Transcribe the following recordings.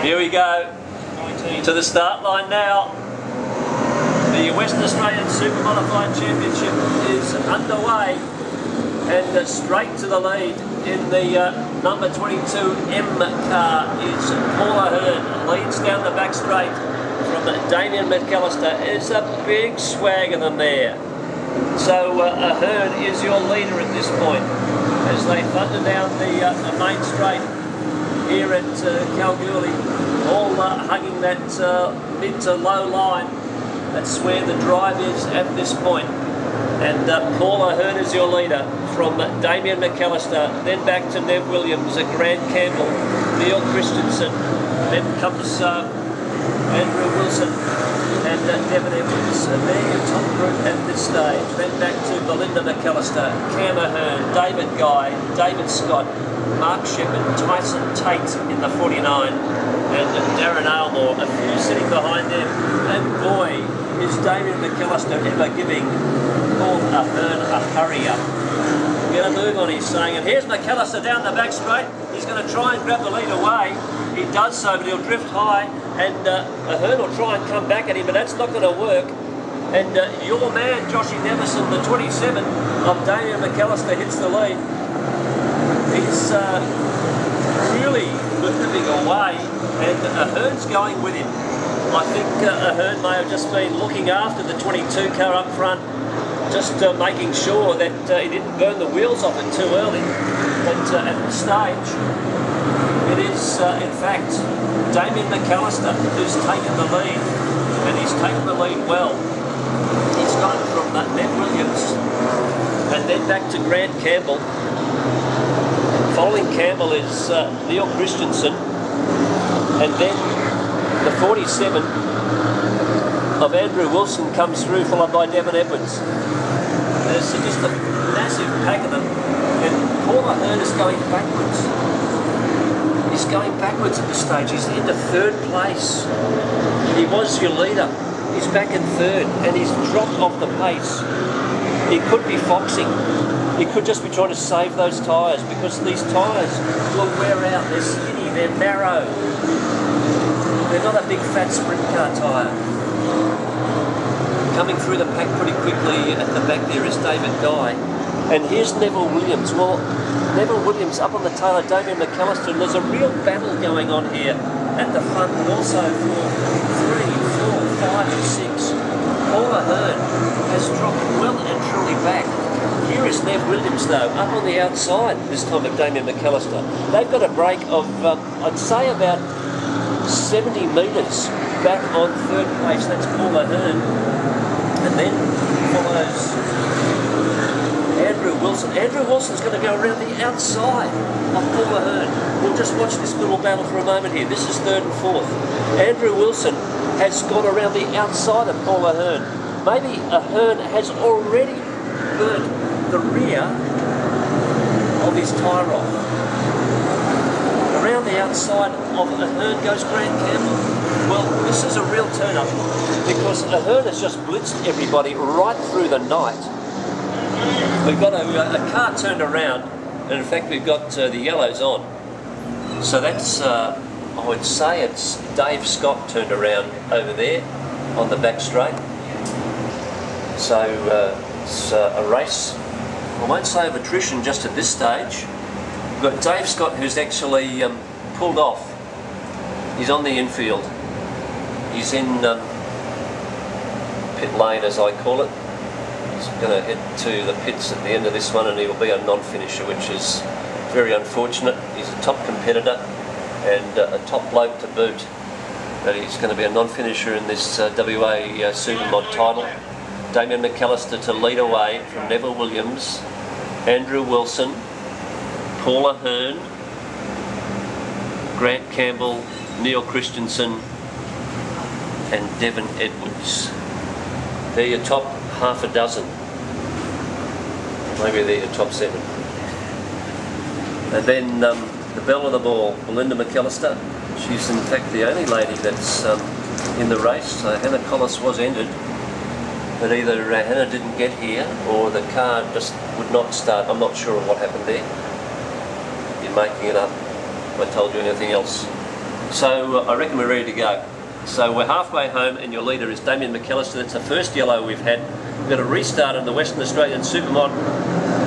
Here we go to the start line now. The Western Australian Super Modified Championship is underway, and straight to the lead in the number 22 M car is Paula Hearn. Leads down the back straight from Damien McAllister. Is a big swag in them there. So Hearn is your leader at this point as they thunder down the main straight here at Kalgoorlie, all hugging that mid to low line. That's where the drive is at this point. And Paula Hearn is your leader from Damien McAllister, then back to Nev Williams, Grant Campbell, Neil Christensen, then comes Andrew Wilson and Devon Edwards. They're your top group at this stage. Then back to Belinda McAllister, Cam Hearn, David Guy, David Scott, Mark Shepherd, Tyson Tate in the 49, and Darren Aylmore, a few sitting behind them. And boy, is Damien McAllister ever giving Paula Hearn a hurry up. Get a move on, he's saying, and here's McAllister down the back straight. He's going to try and grab the lead away. He does so, but he'll drift high, and Hearn will try and come back at him, but that's not going to work. And your man, Joshy Nevison, the 27 of Damien McAllister, hits the lead. He's really moving away, and Hearn's going with him. I think Hearn may have just been looking after the 22 car up front, just making sure that he didn't burn the wheels off it too early. But at this stage, it is in fact Damien McAllister who's taken the lead, and he's taken the lead well. He's gone from Nev Williams and then back to Grant Campbell. Following Campbell is Neil Christensen, and then the 47 of Andrew Wilson comes through, followed by Devon Edwards. There's just a massive pack of them, and Paula Hearn is going backwards. He's going backwards at this stage. He's into third place. He was your leader. He's back in third, and he's dropped off the pace. He could be foxing. He could just be trying to save those tyres, because these tyres will wear out. They're skinny, they're narrow. They're not a big fat sprint car tyre. Coming through the pack pretty quickly at the back there is David Guy. And here's Neville Williams. Well, Neville Williams up on the tail of Damien McAllister, and there's a real battle going on here at the front, and also for 3, 4, 5 and 6. Paula Hearn has dropped well and truly back. Here is Nev Williams though, up on the outside this time of Damien McAllister. They've got a break of, I'd say about 70 metres back on third place. That's Paula Hearn. And then follows Andrew Wilson. Andrew Wilson's going to go around the outside of Paula Hearn. We'll just watch this little battle for a moment here. This is third and fourth. Andrew Wilson has gone around the outside of Paula Hearn. Maybe Hearn has already burnt the rear of his tyre off. Around the outside of Hearn goes Grant Campbell. Well, this is a real turn-up, because Hearn has just blitzed everybody right through the night. We've got a car turned around, and in fact we've got the yellows on. So that's, I would say it's Dave Scott turned around over there on the back straight. So it's a race, I won't say of attrition just at this stage. We've got Dave Scott, who's actually pulled off. He's on the infield. He's in pit lane, as I call it. He's going to head to the pits at the end of this one, and he'll be a non-finisher, which is very unfortunate. He's a top competitor and a top bloke to boot, but he's going to be a non-finisher in this WA Supermod title. Damien McAllister to lead away from Neville Williams, Andrew Wilson, Paula Hearn, Grant Campbell, Neil Christensen and Devon Edwards. They're your top half a dozen. Maybe they're your top 7. And then the belle of the ball, Belinda McAllister. She's in fact the only lady that's in the race. Hannah Collis was entered, but either Hannah didn't get here or the car just would not start. I'm not sure of what happened there. You're making it up. If I told you anything else. So I reckon we're ready to go. So we're halfway home and your leader is Damien McAllister. That's the first yellow we've had. We've got a restart in the Western Australian Supermod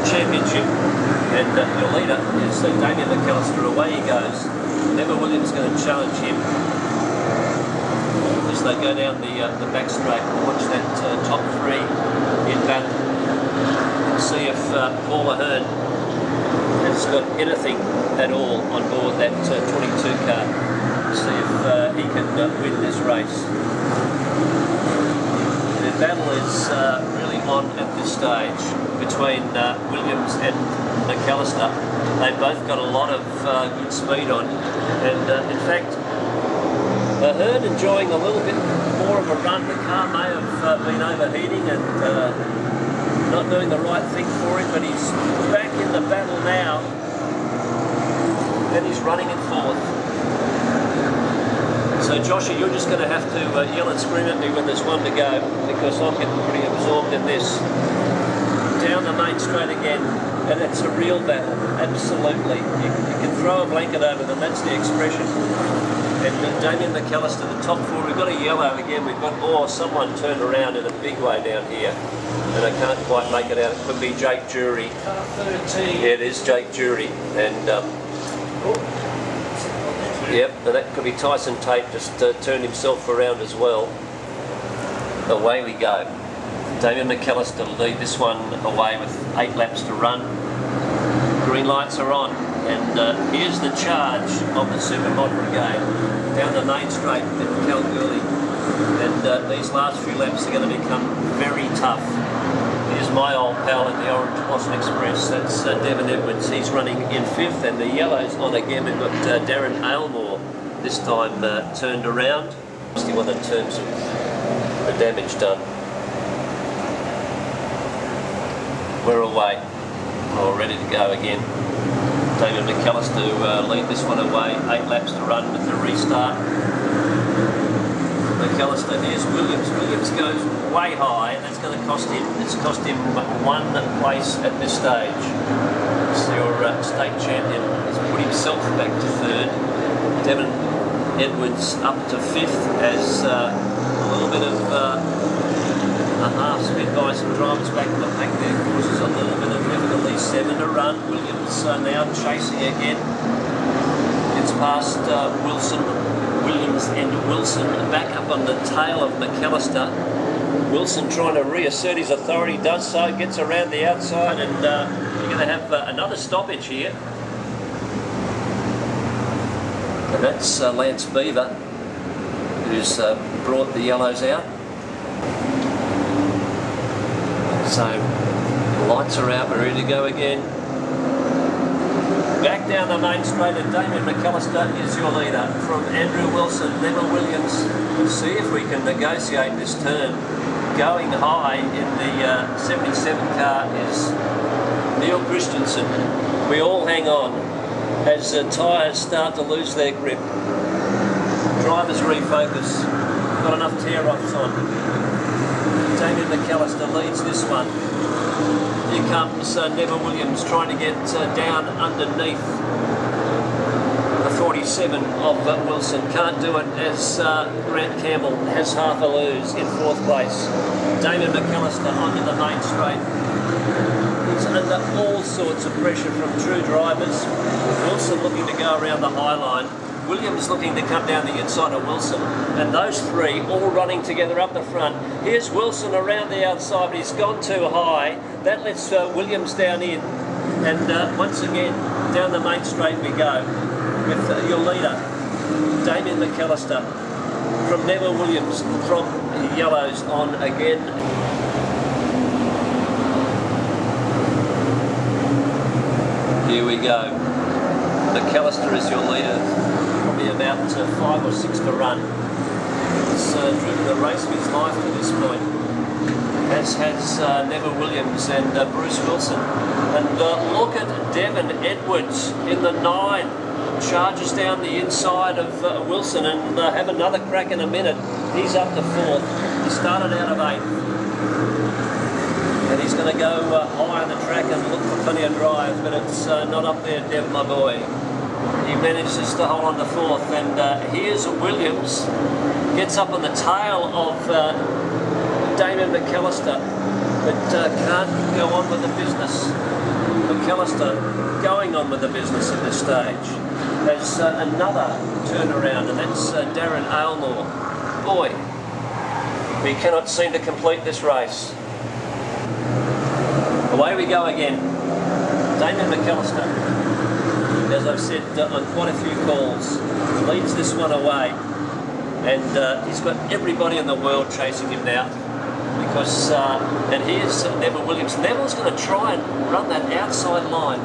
Championship, and your leader is Damien McAllister. Away he goes. Never Williams going to challenge him as they go down the back straight. We'll watch that top three in battle and see if Paul Ahern has got anything at all on board that 22 car. See if he can win this race. The battle is really on at this stage between Williams and McAllister. They've both got a lot of good speed on, and in fact Ahern enjoying a little bit more of a run. The car may have been overheating and not doing the right thing for him, but he's back in the battle now and he's running in fourth. So Joshua, you're just going to have to yell and scream at me when there's one to go, because I'm getting pretty absorbed in this. Down the main straight again, and it's a real battle, absolutely. You can throw a blanket over them, that's the expression. And Damien McAllister, the top four, we've got a yellow again, we've got, someone turned around in a big way down here, and I can't quite make it out. It could be Jake Jury. Car 13. Yeah, it is Jake Jury, and yep, and that could be Tyson Tate, just turned himself around as well. Away we go. Damien McAllister will lead this one away with 8 laps to run. Green lights are on, and here's the charge of the Supermod brigade down the main straight at Kalgoorlie. And these last few laps are going to become very tough. Here's my old pal in the Orange Blossom Express, that's Devon Edwards. He's running in 5th, and the yellow's on again. We've got Darren Aylmore, this time turned around. Mostly one in terms of the damage done. We're away, all ready to go again. Damien McAllister to lead this one away, 8 laps to run with the restart. McAllister, here's Williams. Williams goes way high, and that's going to cost him. It's cost him 1 place at this stage. So your state champion has put himself back to 3rd. Devon Edwards up to 5th as a little bit of a half spin by some drivers back in the pack there. Causes a little bit of difficulty. 7 to run. Williams now chasing again. Gets past Williams and Wilson back up on the tail of McAllister. Wilson trying to reassert his authority, does so, gets around the outside, and you're going to have another stoppage here. And that's Lance Beaver, who's brought the yellows out. So, lights are out, we're ready to go again. Back down the main straight, and Damien McAllister is your leader from Andrew Wilson. Neville Williams. We'll see if we can negotiate this turn. Going high in the 77 car is Neil Christensen. We all hang on as tyres start to lose their grip. Drivers refocus. Got enough tear-offs on. Damien McAllister leads this one. Here comes Neville Williams trying to get down underneath the 47 of Wilson. Can't do it as Grant Campbell has half a lose in 4th place. Damien McAllister onto the main straight. He's under all sorts of pressure from true drivers. Wilson looking to go around the high line. Williams looking to come down the inside of Wilson, and those three all running together up the front. Here's Wilson around the outside, but he's gone too high. That lets Williams down in, and once again down the main straight we go with your leader Damien McAllister from Neville Williams from yellows on again. Here we go. McAllister is your leader. Probably about 5 or 6 to run. He's driven the race of his life to this point. As has Neville Williams and Bruce Wilson. And look at Devon Edwards in the 9. Charges down the inside of Wilson and have another crack in a minute. He's up to 4th. He started out of 8th. And he's going to go high on the track and look for plenty of drive, but it's not up there, Dev, my boy. he manages to hold on to fourth, and here's Williams, gets up on the tail of Damien McAllister, but can't go on with the business. McAllister going on with the business at this stage. There's another turnaround, and that's Darren Aylmore. Boy, we cannot seem to complete this race. Away we go again. Damien McAllister, as I've said on quite a few calls, leads this one away, and he's got everybody in the world chasing him now, because and here's Neville Williams. Neville's going to try and run that outside line.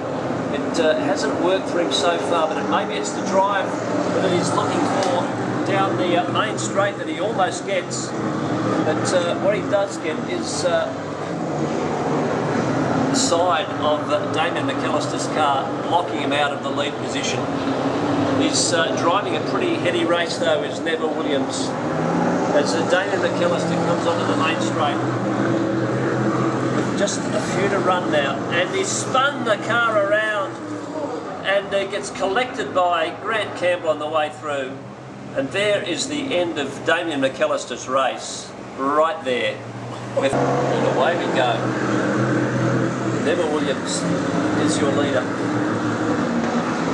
It hasn't worked for him so far, but maybe it's the drive that he's looking for down the main straight that he almost gets. But what he does get is the side of Damien McAllister's car, blocking him out of the lead position. He's driving a pretty heady race though, is Neville Williams, as Damien McAllister comes onto the main straight. Just a few to run now, and he spun the car around and gets collected by Grant Campbell on the way through, and there is the end of Damien McAllister's race, right there. And away we go. Neville Williams is your leader.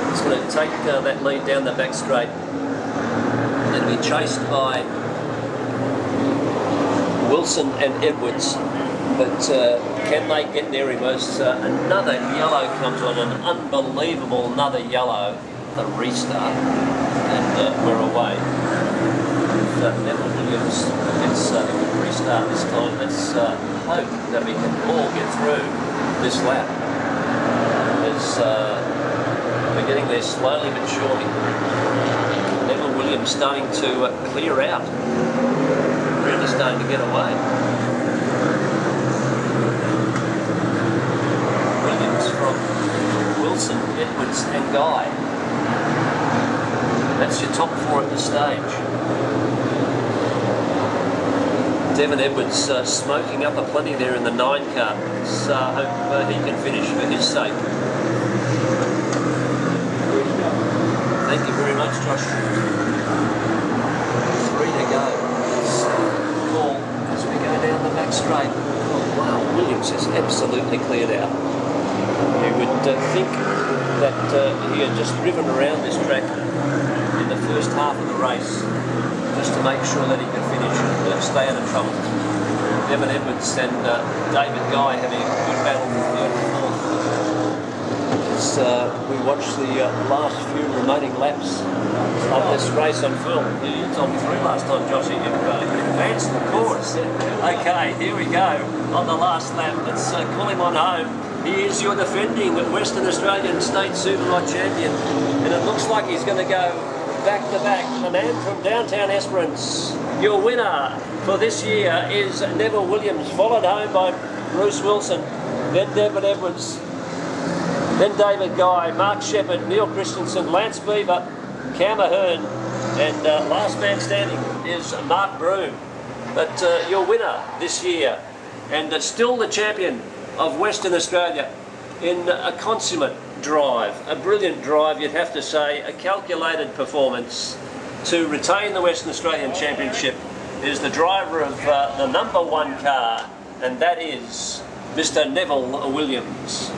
He's going to take that lead down the back straight, and then be chased by Wilson and Edwards. But can they get near him as another yellow comes on, an unbelievable another yellow, the restart, and we're away. If Neville Williams gets a good restart this time, let's hope that we can all get through this lap. As we're getting there slowly but surely. Neville Williams starting to clear out, really starting to get away. From Wilson, Edwards and Guy. That's your top four at the stage. Devon Edwards smoking up a plenty there in the 9 car. Let's hope he can finish for his sake. Thank you very much, Josh. 3 to go. Let's call as we go down the back straight. Oh wow, Williams is absolutely cleared out. You would think that he had just driven around this track in the first half of the race just to make sure that he could finish and stay out of trouble. Devon Edwards and David Guy having a good battle for third and fourth. As we watch the last few remaining laps of this race on film. You told me 3 last time, Joshy. You advanced the course. Okay, here we go on the last lap. Let's call him on home. He is your defending Western Australian State Supermod champion, and it looks like he's going to go back to back. The man from downtown Esperance, your winner for this year is Neville Williams, followed home by Bruce Wilson, then Devon Edwards, then David Guy, Mark Shepherd, Neil Christensen, Lance Beaver, Cam Ahern, and last man standing is Mark Broom. But your winner this year, and still the champion of Western Australia in a consummate drive, a brilliant drive you'd have to say, a calculated performance to retain the Western Australian Championship, is the driver of the #1 car, and that is Mr. Neville Williams.